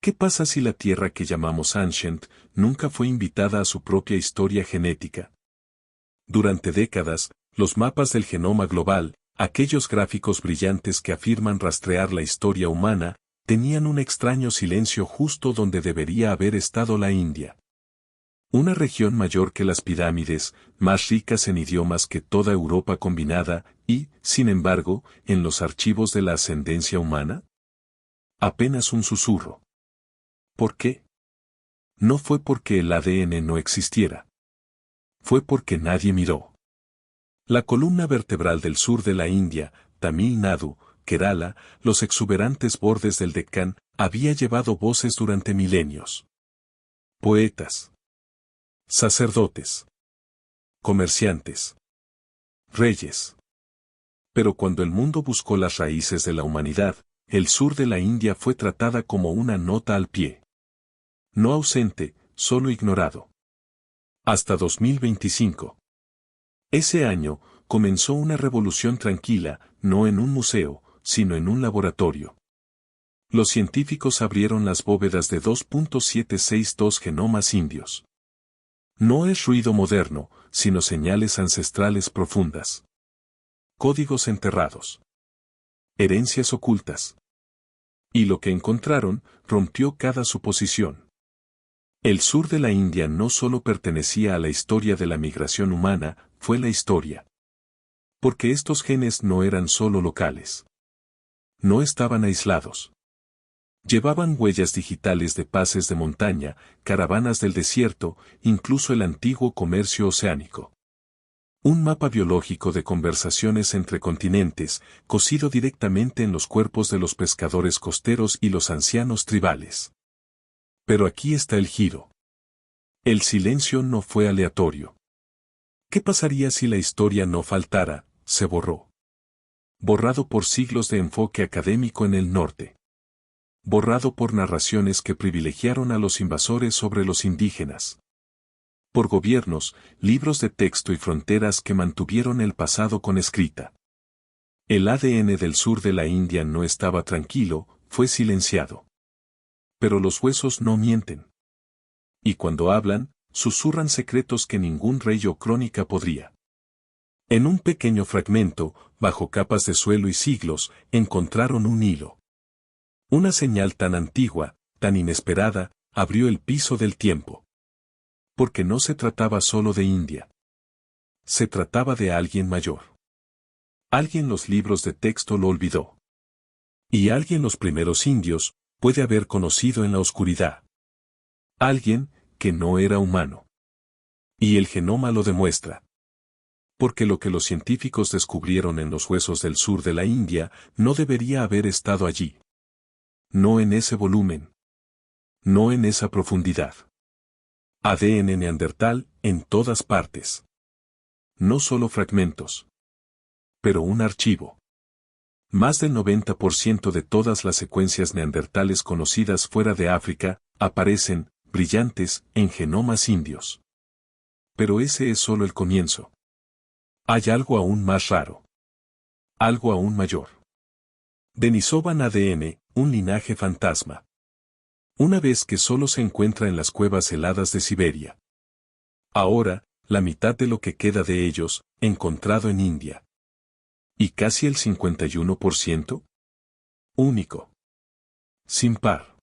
¿Qué pasa si la Tierra que llamamos Ancient nunca fue invitada a su propia historia genética? Durante décadas, los mapas del genoma global, aquellos gráficos brillantes que afirman rastrear la historia humana, tenían un extraño silencio justo donde debería haber estado la India. Una región mayor que las pirámides, más ricas en idiomas que toda Europa combinada, y, sin embargo, en los archivos de la ascendencia humana, apenas un susurro. ¿Por qué? No fue porque el ADN no existiera. Fue porque nadie miró. La columna vertebral del sur de la India, Tamil Nadu, Kerala, los exuberantes bordes del Deccan, había llevado voces durante milenios. Poetas, sacerdotes, comerciantes, reyes. Pero cuando el mundo buscó las raíces de la humanidad, el sur de la India fue tratada como una nota al pie. No ausente, solo ignorado. Hasta 2025. Ese año, comenzó una revolución tranquila, no en un museo, sino en un laboratorio. Los científicos abrieron las bóvedas de 2.762 genomas indios. No es ruido moderno, sino señales ancestrales profundas. Códigos enterrados. Herencias ocultas. Y lo que encontraron, rompió cada suposición. El sur de la India no solo pertenecía a la historia de la migración humana, fue la historia. Porque estos genes no eran solo locales. No estaban aislados. Llevaban huellas digitales de pases de montaña, caravanas del desierto, incluso el antiguo comercio oceánico. Un mapa biológico de conversaciones entre continentes, cosido directamente en los cuerpos de los pescadores costeros y los ancianos tribales. Pero aquí está el giro. El silencio no fue aleatorio. ¿Qué pasaría si la historia no faltara, se borró? Borrado por siglos de enfoque académico en el norte. Borrado por narraciones que privilegiaron a los invasores sobre los indígenas. Por gobiernos, libros de texto y fronteras que mantuvieron el pasado con escrita. El ADN del sur de la India no estaba tranquilo, fue silenciado. Pero los huesos no mienten. Y cuando hablan, susurran secretos que ningún rey o crónica podría. En un pequeño fragmento, bajo capas de suelo y siglos, encontraron un hilo. Una señal tan antigua, tan inesperada, abrió el piso del tiempo. Porque no se trataba solo de India. Se trataba de alguien mayor. Alguien los libros de texto lo olvidó. Y alguien los primeros indios, puede haber conocido en la oscuridad. Alguien, que no era humano. Y el genoma lo demuestra. Porque lo que los científicos descubrieron en los huesos del sur de la India, no debería haber estado allí. No en ese volumen. No en esa profundidad. ADN neandertal, en todas partes. No solo fragmentos. Pero un archivo. Más del 90% de todas las secuencias neandertales conocidas fuera de África, aparecen, brillantes, en genomas indios. Pero ese es solo el comienzo. Hay algo aún más raro. Algo aún mayor. Denisovan ADN, un linaje fantasma. Una vez que solo se encuentra en las cuevas heladas de Siberia. Ahora, la mitad de lo que queda de ellos, encontrado en India. ¿Y casi el 51%? Único. Sin par.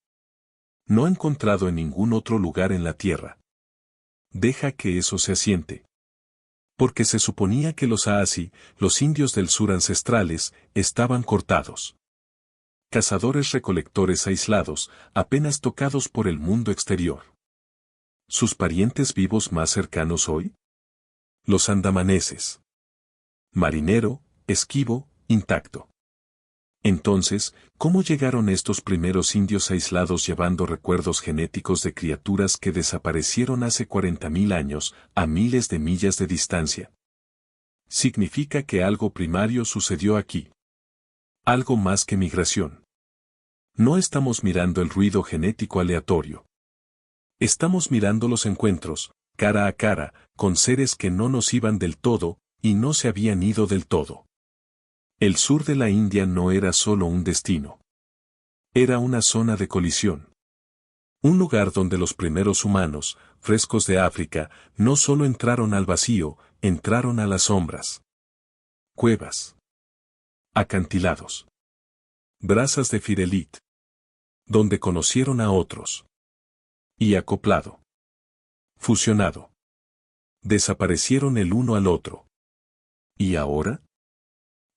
No encontrado en ningún otro lugar en la Tierra. Deja que eso se asiente. Porque se suponía que los Aasi, los indios del sur ancestrales, estaban cortados. Cazadores-recolectores aislados, apenas tocados por el mundo exterior. ¿Sus parientes vivos más cercanos hoy? Los andamaneses. Marinero, esquivo, intacto. Entonces, ¿cómo llegaron estos primeros indios aislados llevando recuerdos genéticos de criaturas que desaparecieron hace 40.000 años, a miles de millas de distancia? Significa que algo primario sucedió aquí. Algo más que migración. No estamos mirando el ruido genético aleatorio. Estamos mirando los encuentros, cara a cara, con seres que no nos iban del todo, y no se habían ido del todo. El sur de la India no era solo un destino. Era una zona de colisión. Un lugar donde los primeros humanos, frescos de África, no solo entraron al vacío, entraron a las sombras. Cuevas. Acantilados. Brazas de Firelit. Donde conocieron a otros. Y acoplado. Fusionado. Desaparecieron el uno al otro. ¿Y ahora?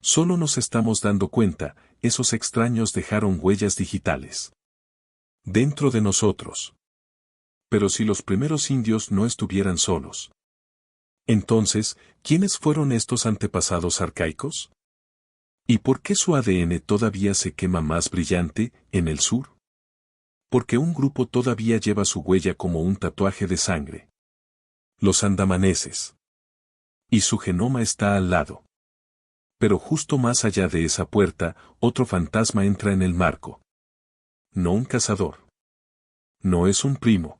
Solo nos estamos dando cuenta, esos extraños dejaron huellas digitales. Dentro de nosotros. Pero si los primeros indios no estuvieran solos. Entonces, ¿quiénes fueron estos antepasados arcaicos? ¿Y por qué su ADN todavía se quema más brillante, en el sur? Porque un grupo todavía lleva su huella como un tatuaje de sangre. Los andamaneses. Y su genoma está al lado. Pero justo más allá de esa puerta, otro fantasma entra en el marco. No un cazador. No es un primo.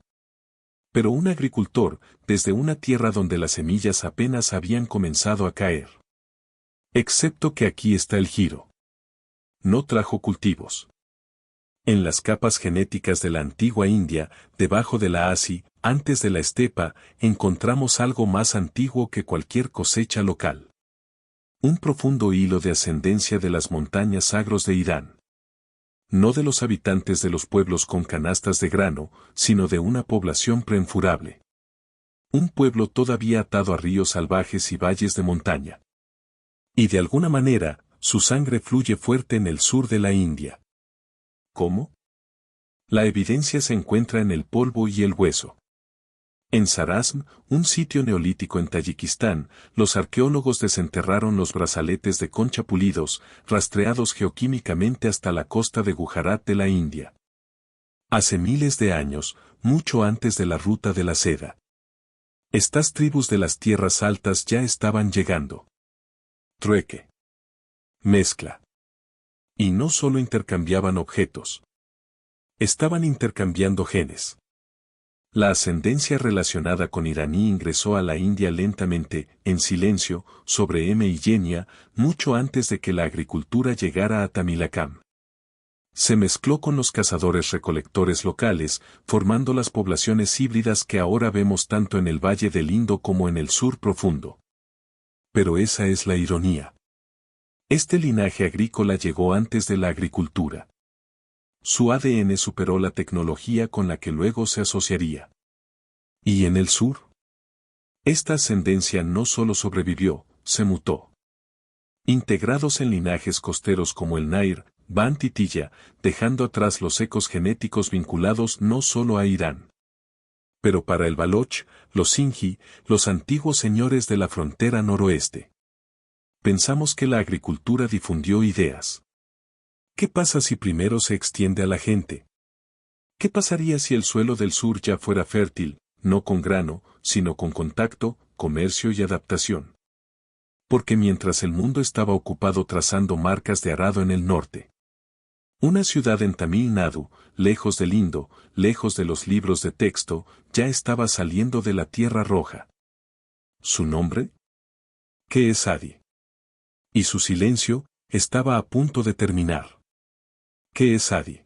Pero un agricultor, desde una tierra donde las semillas apenas habían comenzado a caer. Excepto que aquí está el giro. No trajo cultivos. En las capas genéticas de la antigua India, debajo de la Asi, antes de la estepa, encontramos algo más antiguo que cualquier cosecha local. Un profundo hilo de ascendencia de las montañas agros de Irán. No de los habitantes de los pueblos con canastas de grano, sino de una población preenfurable. Un pueblo todavía atado a ríos salvajes y valles de montaña. Y de alguna manera, su sangre fluye fuerte en el sur de la India. ¿Cómo? La evidencia se encuentra en el polvo y el hueso. En Sarasm, un sitio neolítico en Tayikistán, los arqueólogos desenterraron los brazaletes de concha pulidos, rastreados geoquímicamente hasta la costa de Gujarat de la India. Hace miles de años, mucho antes de la ruta de la seda. Estas tribus de las tierras altas ya estaban llegando. Trueque. Mezcla. Y no solo intercambiaban objetos. Estaban intercambiando genes. La ascendencia relacionada con iraní ingresó a la India lentamente, en silencio, sobre M. Illenia, mucho antes de que la agricultura llegara a Tamilakam. Se mezcló con los cazadores-recolectores locales, formando las poblaciones híbridas que ahora vemos tanto en el Valle del Indo como en el sur profundo. Pero esa es la ironía. Este linaje agrícola llegó antes de la agricultura. Su ADN superó la tecnología con la que luego se asociaría. ¿Y en el sur? Esta ascendencia no solo sobrevivió, se mutó. Integrados en linajes costeros como el Nair, Bant y Tilla, dejando atrás los ecos genéticos vinculados no solo a Irán. Pero para el Baloch, los Singhi, los antiguos señores de la frontera noroeste. Pensamos que la agricultura difundió ideas. ¿Qué pasa si primero se extiende a la gente? ¿Qué pasaría si el suelo del sur ya fuera fértil, no con grano, sino con contacto, comercio y adaptación? Porque mientras el mundo estaba ocupado trazando marcas de arado en el norte. Una ciudad en Tamil Nadu, lejos del Indo, lejos de los libros de texto, ya estaba saliendo de la Tierra Roja. ¿Su nombre? ¿Qué es Adi? Y su silencio, estaba a punto de terminar. ¿Qué es Adi?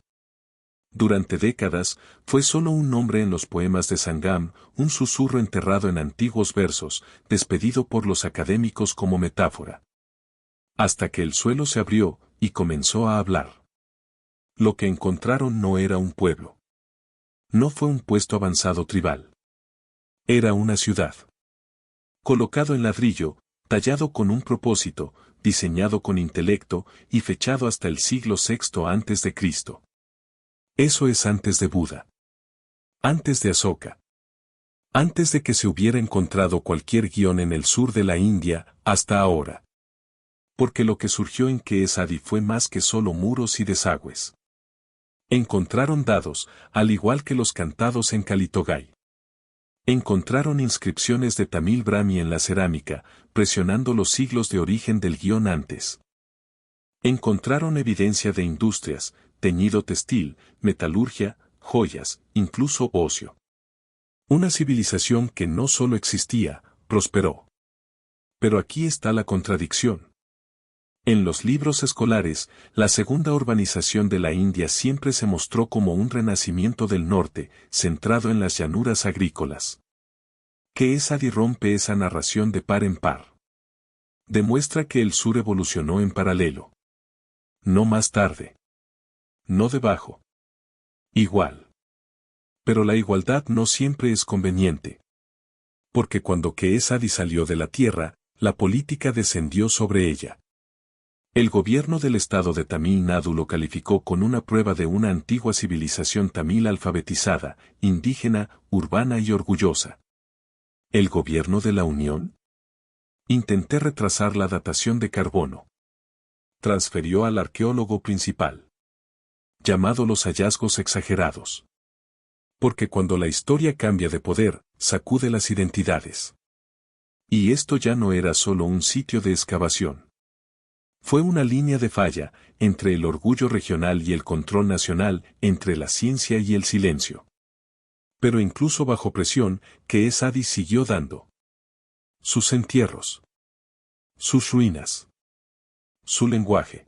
Durante décadas, fue solo un nombre en los poemas de Sangam, un susurro enterrado en antiguos versos, despedido por los académicos como metáfora. Hasta que el suelo se abrió, y comenzó a hablar. Lo que encontraron no era un pueblo. No fue un puesto avanzado tribal. Era una ciudad. Colocado en ladrillo, tallado con un propósito, diseñado con intelecto y fechado hasta el siglo VI a.C. Eso es antes de Buda. Antes de Asoka. Antes de que se hubiera encontrado cualquier guión en el sur de la India, hasta ahora. Porque lo que surgió en Keesadi fue más que solo muros y desagües. Encontraron dados, al igual que los cantados en Kalitogai. Encontraron inscripciones de Tamil Brahmi en la cerámica, presionando los siglos de origen del guión antes. Encontraron evidencia de industrias, teñido textil, metalurgia, joyas, incluso ocio. Una civilización que no solo existía, prosperó. Pero aquí está la contradicción. En los libros escolares, la segunda urbanización de la India siempre se mostró como un renacimiento del norte, centrado en las llanuras agrícolas. Kesadi rompe esa narración de par en par. Demuestra que el sur evolucionó en paralelo. No más tarde. No debajo. Igual. Pero la igualdad no siempre es conveniente. Porque cuando Kesadi salió de la tierra, la política descendió sobre ella. El gobierno del estado de Tamil Nadu lo calificó con una prueba de una antigua civilización tamil alfabetizada, indígena, urbana y orgullosa. ¿El gobierno de la Unión? Intenté retrasar la datación de carbono. Transfirió al arqueólogo principal. Llamado los hallazgos exagerados. Porque cuando la historia cambia de poder, sacude las identidades. Y esto ya no era solo un sitio de excavación. Fue una línea de falla, entre el orgullo regional y el control nacional, entre la ciencia y el silencio. Pero incluso bajo presión, Kesadi siguió dando. Sus entierros. Sus ruinas. Su lenguaje.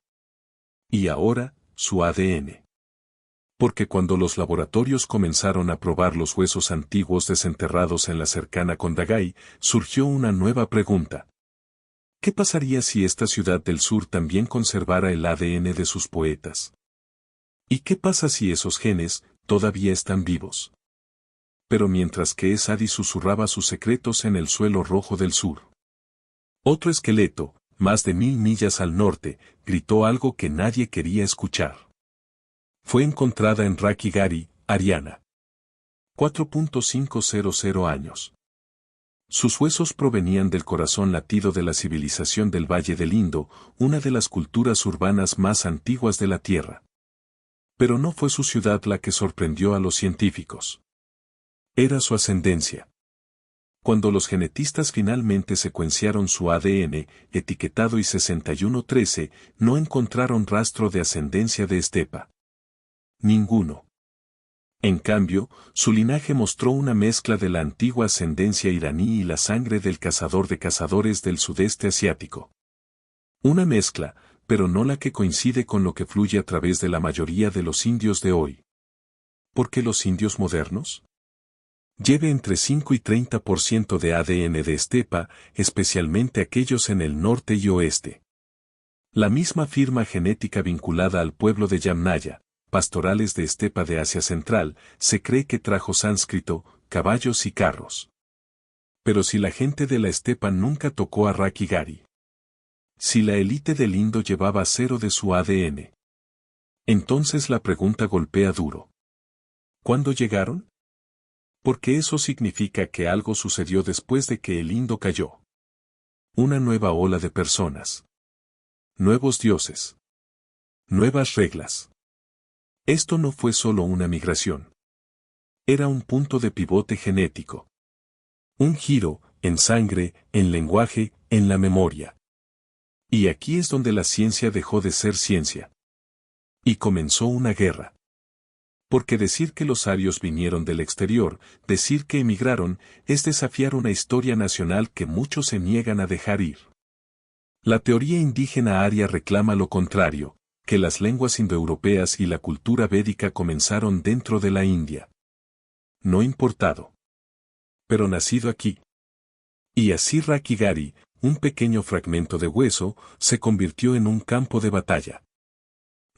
Y ahora, su ADN. Porque cuando los laboratorios comenzaron a probar los huesos antiguos desenterrados en la cercana Kondagai, surgió una nueva pregunta. ¿Qué pasaría si esta ciudad del sur también conservara el ADN de sus poetas? ¿Y qué pasa si esos genes todavía están vivos? Pero mientras Kesadi susurraba sus secretos en el suelo rojo del sur. Otro esqueleto, más de 1000 millas al norte, gritó algo que nadie quería escuchar. Fue encontrada en Rakhigarhi, Haryana. 4.500 años. Sus huesos provenían del corazón latido de la civilización del Valle del Indo, una de las culturas urbanas más antiguas de la Tierra. Pero no fue su ciudad la que sorprendió a los científicos. Era su ascendencia. Cuando los genetistas finalmente secuenciaron su ADN, etiquetado I6113, no encontraron rastro de ascendencia de estepa. Ninguno. En cambio, su linaje mostró una mezcla de la antigua ascendencia iraní y la sangre del cazador de cazadores del sudeste asiático. Una mezcla, pero no la que coincide con lo que fluye a través de la mayoría de los indios de hoy. ¿Por qué los indios modernos? Lleve entre 5 y 30% de ADN de estepa, especialmente aquellos en el norte y oeste. La misma firma genética vinculada al pueblo de Yamnaya, pastorales de estepa de Asia Central, se cree que trajo sánscrito, caballos y carros. Pero si la gente de la estepa nunca tocó a Rakhigarhi. Si la élite del Indo llevaba cero de su ADN. Entonces la pregunta golpea duro. ¿Cuándo llegaron? Porque eso significa que algo sucedió después de que el Indo cayó. Una nueva ola de personas. Nuevos dioses. Nuevas reglas. Esto no fue solo una migración. Era un punto de pivote genético. Un giro, en sangre, en lenguaje, en la memoria. Y aquí es donde la ciencia dejó de ser ciencia. Y comenzó una guerra. Porque decir que los arios vinieron del exterior, decir que emigraron, es desafiar una historia nacional que muchos se niegan a dejar ir. La teoría indígena aria reclama lo contrario, que las lenguas indoeuropeas y la cultura védica comenzaron dentro de la India. No importado. Pero nacido aquí. Y así Rakhigarhi, un pequeño fragmento de hueso, se convirtió en un campo de batalla.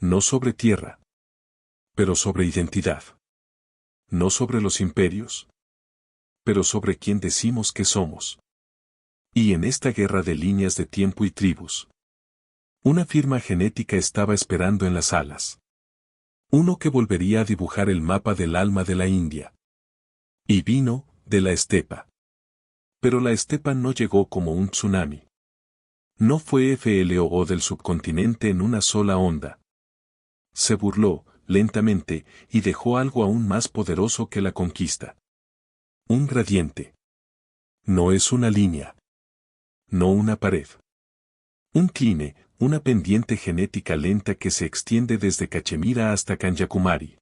No sobre tierra. Pero sobre identidad. No sobre los imperios. Pero sobre quién decimos que somos. Y en esta guerra de líneas de tiempo y tribus. Una firma genética estaba esperando en las alas. Uno que volvería a dibujar el mapa del alma de la India. Y vino, de la estepa. Pero la estepa no llegó como un tsunami. No fue FLOO del subcontinente en una sola onda. Se burló, lentamente, y dejó algo aún más poderoso que la conquista. Un gradiente. No es una línea. No una pared. Un cline, una pendiente genética lenta que se extiende desde Cachemira hasta Kanyakumari.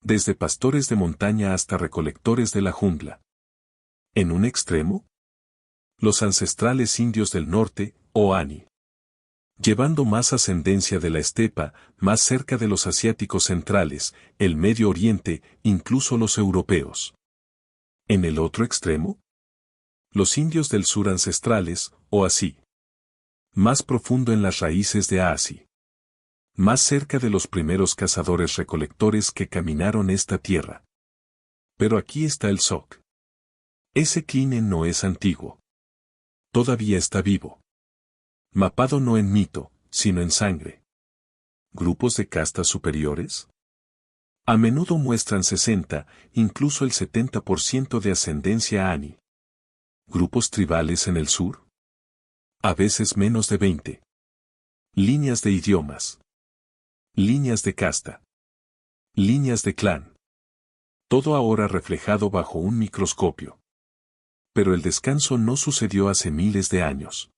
Desde pastores de montaña hasta recolectores de la jungla. En un extremo, los ancestrales indios del norte, o Ani. llevando más ascendencia de la estepa, más cerca de los asiáticos centrales, el Medio Oriente, incluso los europeos. En el otro extremo, los indios del sur ancestrales, o así. Más profundo en las raíces de Asia. Más cerca de los primeros cazadores-recolectores que caminaron esta tierra. Pero aquí está el shock. Ese cline no es antiguo. Todavía está vivo. Mapado no en mito, sino en sangre. ¿Grupos de castas superiores? A menudo muestran 60, incluso el 70% de ascendencia Ani. ¿Grupos tribales en el sur? A veces menos de 20. Líneas de idiomas. Líneas de casta. Líneas de clan. Todo ahora reflejado bajo un microscopio. Pero el descanso no sucedió hace miles de años.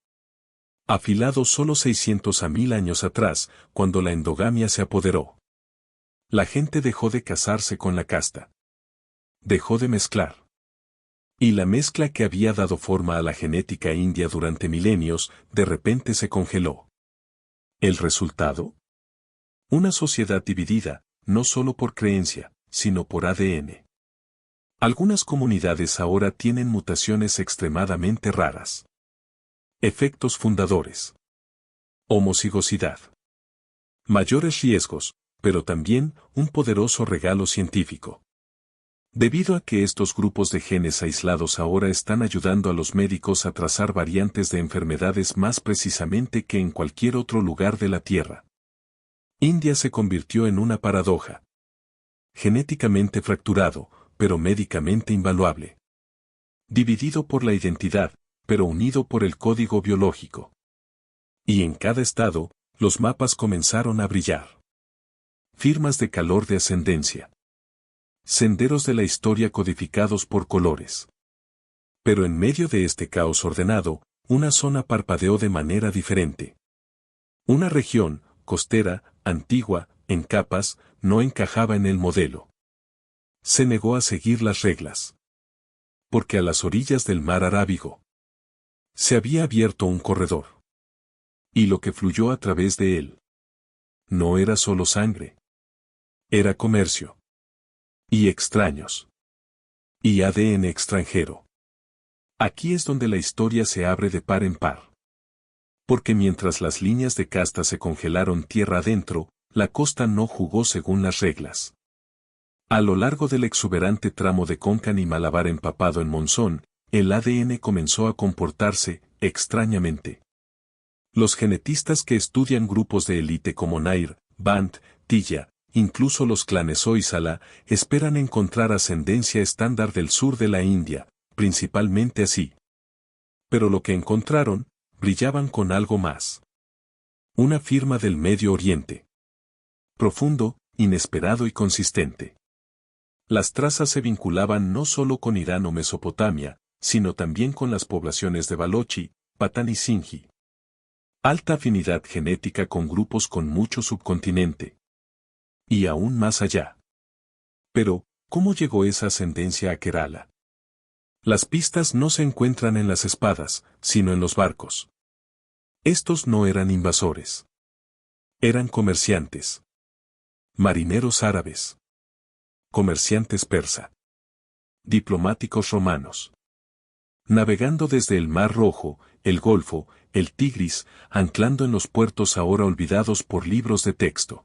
Afilado solo 600 a 1000 años atrás, cuando la endogamia se apoderó. La gente dejó de casarse con la casta. Dejó de mezclar. Y la mezcla que había dado forma a la genética india durante milenios, de repente se congeló. ¿El resultado? Una sociedad dividida, no solo por creencia, sino por ADN. Algunas comunidades ahora tienen mutaciones extremadamente raras. Efectos fundadores. Homocigosidad. Mayores riesgos, pero también un poderoso regalo científico. Debido a que estos grupos de genes aislados ahora están ayudando a los médicos a trazar variantes de enfermedades más precisamente que en cualquier otro lugar de la Tierra. India se convirtió en una paradoja. Genéticamente fracturado, pero médicamente invaluable. Dividido por la identidad, pero unido por el código biológico. Y en cada estado, los mapas comenzaron a brillar. Firmas de calor de ascendencia. Senderos de la historia codificados por colores. Pero en medio de este caos ordenado, una zona parpadeó de manera diferente. Una región, costera, antigua, en capas, no encajaba en el modelo. Se negó a seguir las reglas. Porque a las orillas del mar Arábigo se había abierto un corredor. Y lo que fluyó a través de él no era solo sangre. Era comercio. Y extraños. Y ADN extranjero. Aquí es donde la historia se abre de par en par. Porque mientras las líneas de casta se congelaron tierra adentro, la costa no jugó según las reglas. A lo largo del exuberante tramo de Konkan y Malabar empapado en monzón, el ADN comenzó a comportarse, extrañamente. Los genetistas que estudian grupos de élite como Nair, Bant, Tilla, incluso los clanes Hoysala, esperan encontrar ascendencia estándar del sur de la India, principalmente así. Pero lo que encontraron, brillaban con algo más. Una firma del Medio Oriente. Profundo, inesperado y consistente. Las trazas se vinculaban no solo con Irán o Mesopotamia, sino también con las poblaciones de Balochi, Patán y Sindhi. Alta afinidad genética con grupos con mucho subcontinente. Y aún más allá. Pero, ¿cómo llegó esa ascendencia a Kerala? Las pistas no se encuentran en las espadas, sino en los barcos. Estos no eran invasores. Eran comerciantes. Marineros árabes. Comerciantes persa. Diplomáticos romanos. Navegando desde el Mar Rojo, el Golfo, el Tigris, anclando en los puertos ahora olvidados por libros de texto.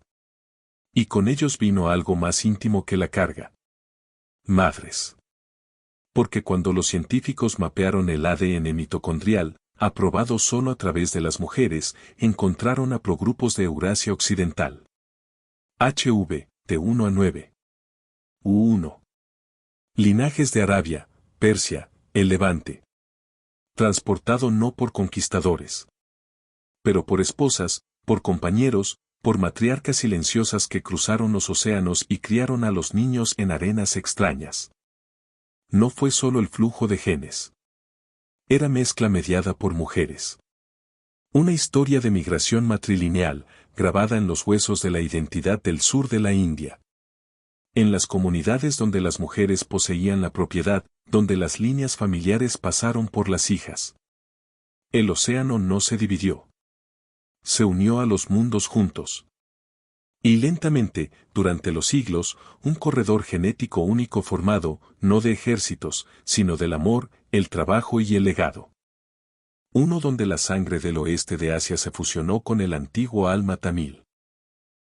Y con ellos vino algo más íntimo que la carga. Madres. Porque cuando los científicos mapearon el ADN mitocondrial, aprobado solo a través de las mujeres, encontraron a progrupos de Eurasia Occidental. HV, de 1 a 9. U1. Linajes de Arabia, Persia, el Levante. Transportado no por conquistadores, pero por esposas, por compañeros, por matriarcas silenciosas que cruzaron los océanos y criaron a los niños en arenas extrañas. No fue solo el flujo de genes. Era mezcla mediada por mujeres. Una historia de migración matrilineal, grabada en los huesos de la identidad del sur de la India. En las comunidades donde las mujeres poseían la propiedad, donde las líneas familiares pasaron por las hijas. El océano no se dividió. se unió a los mundos juntos. Y lentamente, durante los siglos, un corredor genético único formado, no de ejércitos, sino del amor, el trabajo y el legado. Uno donde la sangre del oeste de Asia se fusionó con el antiguo alma tamil.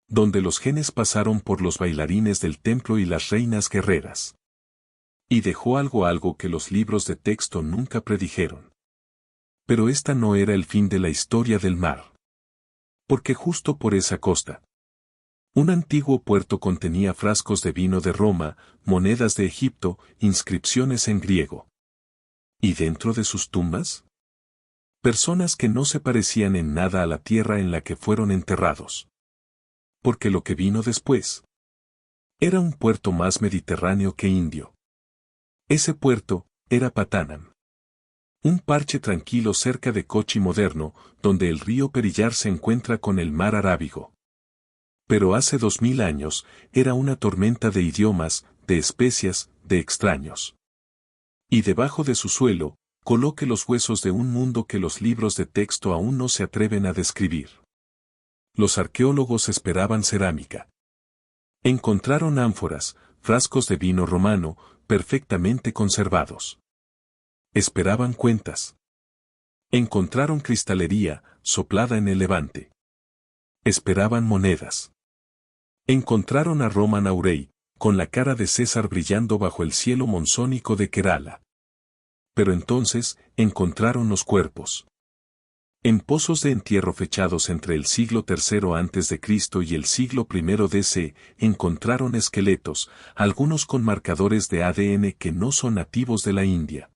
Donde los genes pasaron por los bailarines del templo y las reinas guerreras. Y dejó algo que los libros de texto nunca predijeron. Pero esta no era el fin de la historia del mar. Porque justo por esa costa, un antiguo puerto contenía frascos de vino de Roma, monedas de Egipto, inscripciones en griego. ¿Y dentro de sus tumbas? Personas que no se parecían en nada a la tierra en la que fueron enterrados. Porque lo que vino después era un puerto más mediterráneo que indio. Ese puerto era Patanam. Un parche tranquilo cerca de Kochi moderno, donde el río Periyar se encuentra con el mar Arábigo. Pero hace 2000 años, era una tormenta de idiomas, de especias, de extraños. Y debajo de su suelo, coloque los huesos de un mundo que los libros de texto aún no se atreven a describir. Los arqueólogos esperaban cerámica. Encontraron ánforas, frascos de vino romano, perfectamente conservados. Esperaban cuentas. Encontraron cristalería, soplada en el Levante. Esperaban monedas. Encontraron a Roman Aurei, con la cara de César brillando bajo el cielo monzónico de Kerala. Pero entonces, encontraron los cuerpos. En pozos de entierro fechados entre el siglo III a.C. y el siglo I d.C., encontraron esqueletos, algunos con marcadores de ADN que no son nativos de la India.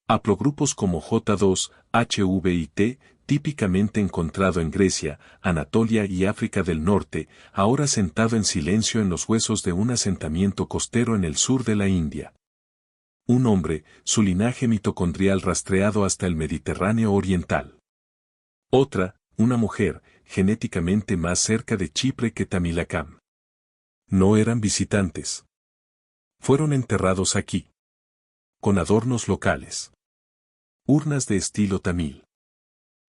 Haplogrupos como J2, HV y T, típicamente encontrado en Grecia, Anatolia y África del Norte, ahora sentado en silencio en los huesos de un asentamiento costero en el sur de la India. Un hombre, su linaje mitocondrial rastreado hasta el Mediterráneo oriental. Otra, una mujer, genéticamente más cerca de Chipre que Tamilacam. No eran visitantes. Fueron enterrados aquí. Con adornos locales. Urnas de estilo tamil.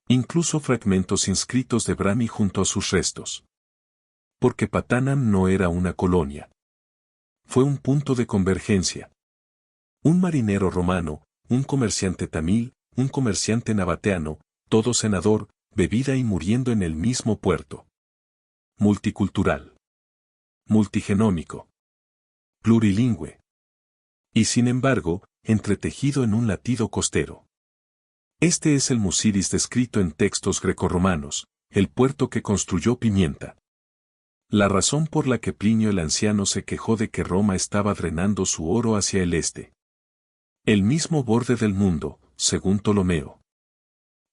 Incluso fragmentos inscritos de Brahmi junto a sus restos. Porque Patanam no era una colonia. Fue un punto de convergencia. Un marinero romano, un comerciante tamil, un comerciante nabateano, todo senador, bebida y muriendo en el mismo puerto. Multicultural. Multigenómico. Plurilingüe. Y sin embargo, entretejido en un latido costero. Este es el Musiris descrito en textos grecorromanos, el puerto que construyó Pimienta. La razón por la que Plinio el anciano se quejó de que Roma estaba drenando su oro hacia el este. El mismo borde del mundo, según Ptolomeo.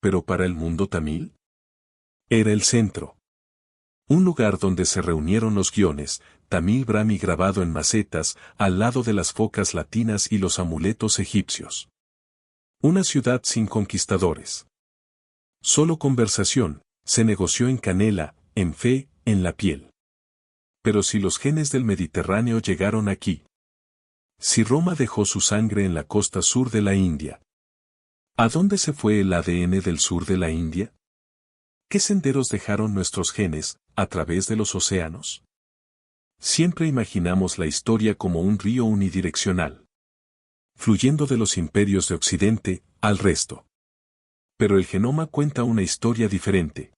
Pero para el mundo tamil, era el centro. Un lugar donde se reunieron los guiones, Tamil Brahmi grabado en macetas, al lado de las focas latinas y los amuletos egipcios. Una ciudad sin conquistadores. Solo conversación, se negoció en canela, en fe, en la piel. Pero si los genes del Mediterráneo llegaron aquí. Si Roma dejó su sangre en la costa sur de la India. ¿A dónde se fue el ADN del sur de la India? ¿Qué senderos dejaron nuestros genes, a través de los océanos? Siempre imaginamos la historia como un río unidireccional. Fluyendo de los imperios de Occidente, al resto. Pero el genoma cuenta una historia diferente.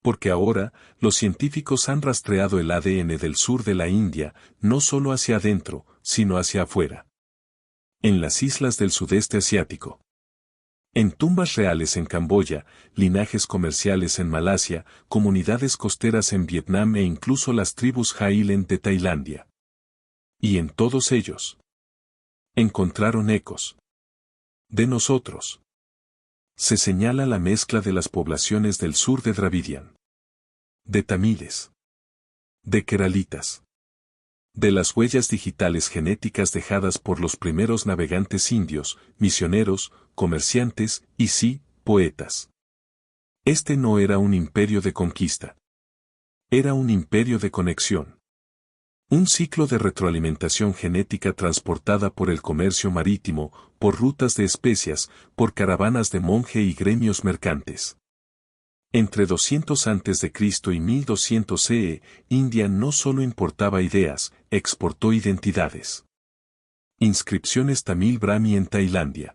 Porque ahora, los científicos han rastreado el ADN del sur de la India, no solo hacia adentro, sino hacia afuera. En las islas del sudeste asiático. En tumbas reales en Camboya, linajes comerciales en Malasia, comunidades costeras en Vietnam e incluso las tribus Highland de Tailandia. Y en todos ellos. Encontraron ecos. De nosotros. Se señala la mezcla de las poblaciones del sur de Dravidian. De tamiles. De keralitas. De las huellas digitales genéticas dejadas por los primeros navegantes indios, misioneros, comerciantes y sí, poetas. Este no era un imperio de conquista. Era un imperio de conexión. Un ciclo de retroalimentación genética transportada por el comercio marítimo, por rutas de especias, por caravanas de monje y gremios mercantes. Entre 200 a.C. y 1200 CE, India no solo importaba ideas, exportó identidades. Inscripciones Tamil Brahmi en Tailandia.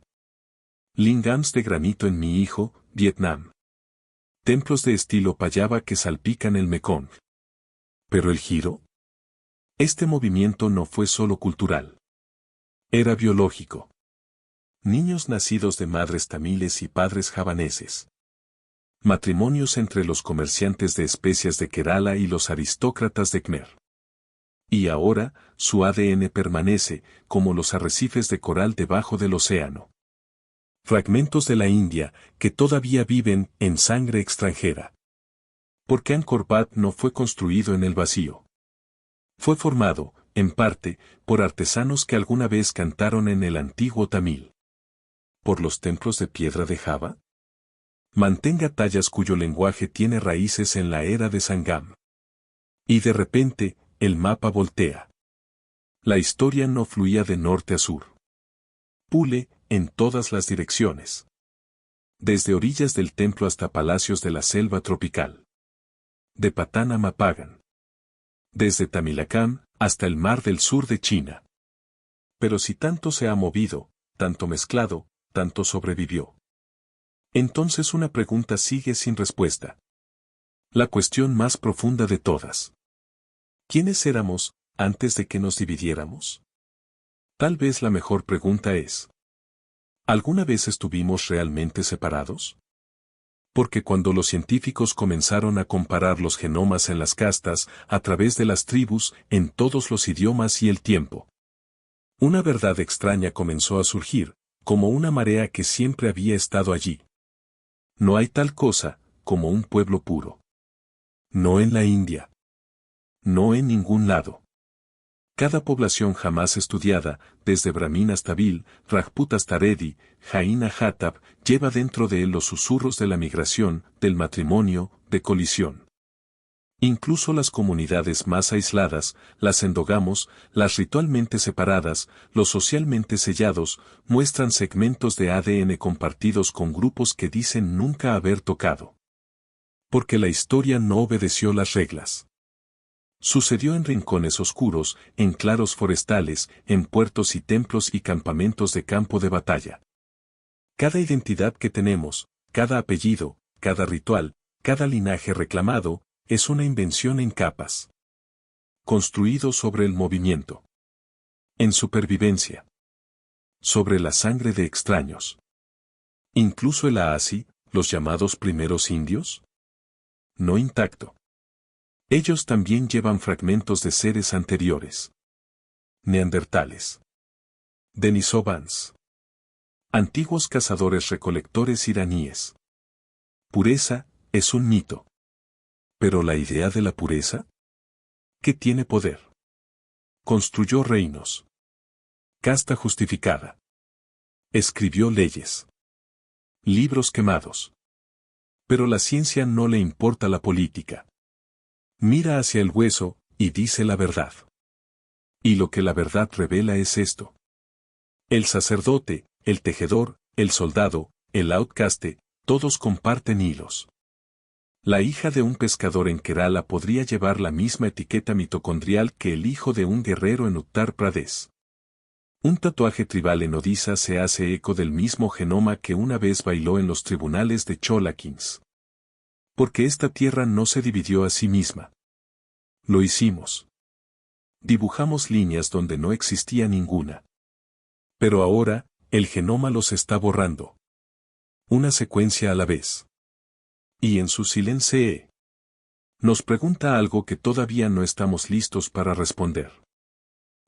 Lingams de granito en Mi Hijo, Vietnam. Templos de estilo Pallava que salpican el Mekong. ¿Pero el giro? Este movimiento no fue solo cultural. Era biológico. Niños nacidos de madres tamiles y padres javaneses. Matrimonios entre los comerciantes de especias de Kerala y los aristócratas de Khmer. Y ahora, su ADN permanece, como los arrecifes de coral debajo del océano. Fragmentos de la India, que todavía viven en sangre extranjera. Porque Angkor Wat no fue construido en el vacío. Fue formado, en parte, por artesanos que alguna vez cantaron en el antiguo Tamil. ¿Por los templos de piedra de Java? Mantenga tallas cuyo lenguaje tiene raíces en la era de Sangam. Y de repente, el mapa voltea. La historia no fluía de norte a sur. Pule, en todas las direcciones. Desde orillas del templo hasta palacios de la selva tropical. De Patán a Mapagan. Desde Tamilakam hasta el mar del sur de China. Pero si tanto se ha movido, tanto mezclado, tanto sobrevivió. Entonces una pregunta sigue sin respuesta. La cuestión más profunda de todas. ¿Quiénes éramos, antes de que nos dividiéramos? Tal vez la mejor pregunta es: ¿alguna vez estuvimos realmente separados? Porque cuando los científicos comenzaron a comparar los genomas en las castas, a través de las tribus, en todos los idiomas y el tiempo, una verdad extraña comenzó a surgir, como una marea que siempre había estado allí. No hay tal cosa como un pueblo puro. No en la India. No en ningún lado. Cada población jamás estudiada, desde Brahmin hasta Bhil, Rajput hasta Reddy, Jain a Hatab, lleva dentro de él los susurros de la migración, del matrimonio, de colisión. Incluso las comunidades más aisladas, las endogamos, las ritualmente separadas, los socialmente sellados, muestran segmentos de ADN compartidos con grupos que dicen nunca haber tocado. Porque la historia no obedeció las reglas. Sucedió en rincones oscuros, en claros forestales, en puertos y templos y campamentos de campo de batalla. Cada identidad que tenemos, cada apellido, cada ritual, cada linaje reclamado, es una invención en capas. Construido sobre el movimiento. En supervivencia. Sobre la sangre de extraños. Incluso el Aasi, los llamados primeros indios. No intacto. Ellos también llevan fragmentos de seres anteriores. Neandertales. Denisovans. Antiguos cazadores-recolectores iraníes. Pureza, es un mito. ¿Pero la idea de la pureza? ¿Qué tiene poder? Construyó reinos. Casta justificada. Escribió leyes. Libros quemados. Pero la ciencia no le importa la política. Mira hacia el hueso, y dice la verdad. Y lo que la verdad revela es esto. El sacerdote, el tejedor, el soldado, el outcaste, todos comparten hilos. La hija de un pescador en Kerala podría llevar la misma etiqueta mitocondrial que el hijo de un guerrero en Uttar Pradesh. Un tatuaje tribal en Odisha se hace eco del mismo genoma que una vez bailó en los tribunales de Cholakins. Porque esta tierra no se dividió a sí misma. Lo hicimos. Dibujamos líneas donde no existía ninguna. Pero ahora, el genoma los está borrando. Una secuencia a la vez. Y en su silencio nos pregunta algo que todavía no estamos listos para responder.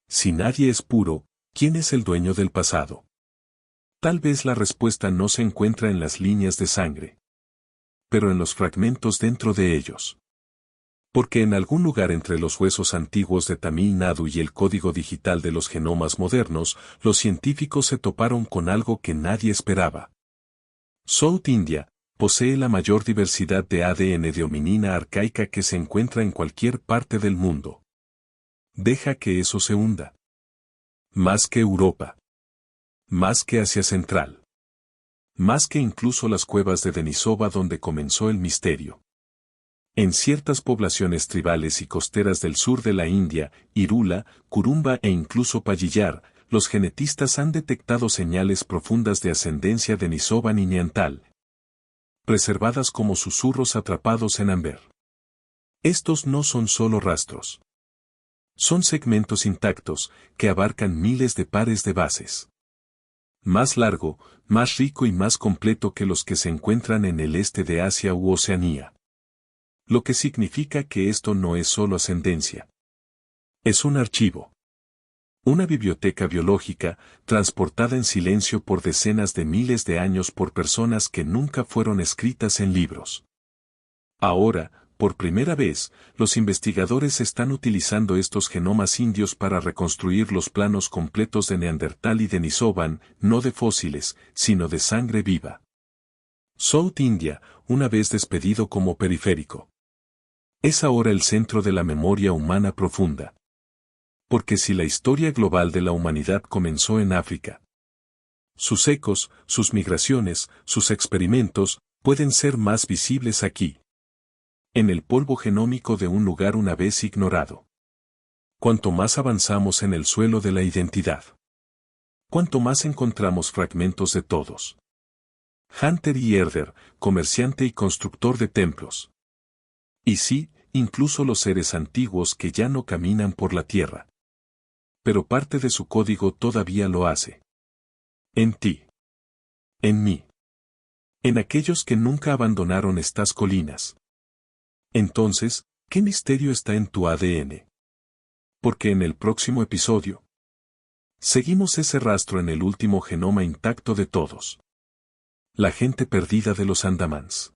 Si nadie es puro, ¿quién es el dueño del pasado? Tal vez la respuesta no se encuentra en las líneas de sangre, pero en los fragmentos dentro de ellos. Porque en algún lugar entre los huesos antiguos de Tamil Nadu y el código digital de los genomas modernos, los científicos se toparon con algo que nadie esperaba. South India posee la mayor diversidad de ADN de hominina arcaica que se encuentra en cualquier parte del mundo. Deja que eso se hunda. Más que Europa. Más que Asia Central. Más que incluso las cuevas de Denisova donde comenzó el misterio. En ciertas poblaciones tribales y costeras del sur de la India, Irula, Kurumba e incluso Payillar, los genetistas han detectado señales profundas de ascendencia Denisova y Neandertal, preservadas como susurros atrapados en ámbar. Estos no son solo rastros. Son segmentos intactos, que abarcan miles de pares de bases. Más largo, más rico y más completo que los que se encuentran en el este de Asia u Oceanía. Lo que significa que esto no es solo ascendencia. Es un archivo. Una biblioteca biológica, transportada en silencio por decenas de miles de años por personas que nunca fueron escritas en libros. Ahora, por primera vez, los investigadores están utilizando estos genomas indios para reconstruir los planos completos de Neandertal y Denisovan, no de fósiles, sino de sangre viva. South India, una vez despedido como periférico, es ahora el centro de la memoria humana profunda. Porque si la historia global de la humanidad comenzó en África, sus ecos, sus migraciones, sus experimentos, pueden ser más visibles aquí. En el polvo genómico de un lugar una vez ignorado. Cuanto más avanzamos en el suelo de la identidad, cuanto más encontramos fragmentos de todos. Hunter y Herder, comerciante y constructor de templos. Y sí, incluso los seres antiguos que ya no caminan por la tierra. Pero parte de su código todavía lo hace. En ti. En mí. En aquellos que nunca abandonaron estas colinas. Entonces, ¿qué misterio está en tu ADN? Porque en el próximo episodio, seguimos ese rastro en el último genoma intacto de todos. La gente perdida de los Andamans.